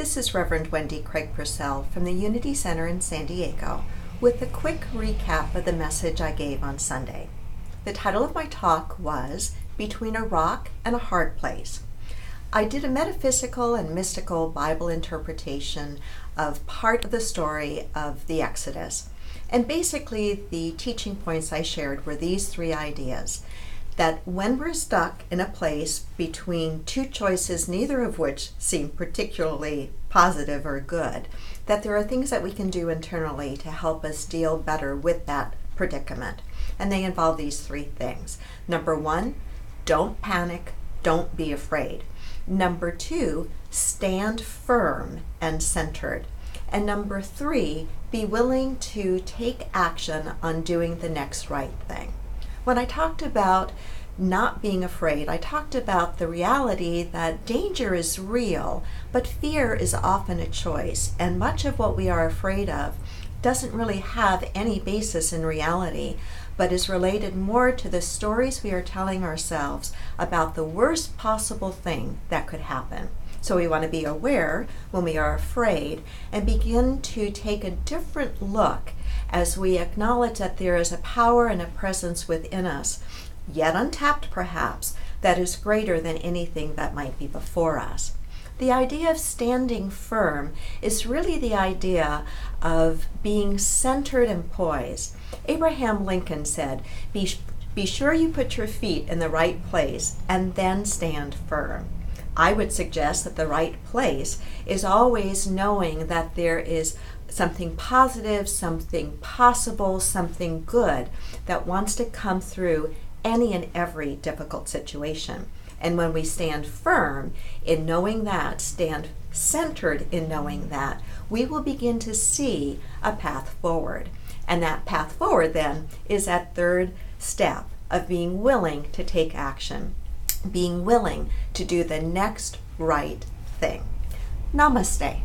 This is Reverend Wendy Craig Purcell from the Unity Center in San Diego with a quick recap of the message I gave on Sunday. The title of my talk was Between a Rock and a Hard Place. I did a metaphysical and mystical Bible interpretation of part of the story of the Exodus. And basically the teaching points I shared were these three ideas. That when we're stuck in a place between two choices, neither of which seem particularly positive or good, that there are things that we can do internally to help us deal better with that predicament. And they involve these three things. Number one, don't panic, don't be afraid. Number two, stand firm and centered. And number three, be willing to take action on doing the next right thing. When I talked about not being afraid, I talked about the reality that danger is real, but fear is often a choice, and much of what we are afraid of doesn't really have any basis in reality, but is related more to the stories we are telling ourselves about the worst possible thing that could happen. So we want to be aware when we are afraid and begin to take a different look as we acknowledge that there is a power and a presence within us, yet untapped perhaps, that is greater than anything that might be before us. The idea of standing firm is really the idea of being centered and poised. Abraham Lincoln said, be sure you put your feet in the right place and then stand firm. I would suggest that the right place is always knowing that there is something positive, something possible, something good that wants to come through any and every difficult situation. And when we stand firm in knowing that, stand centered in knowing that, we will begin to see a path forward. And that path forward then is that third step of being willing to take action, being willing to do the next right thing. Namaste.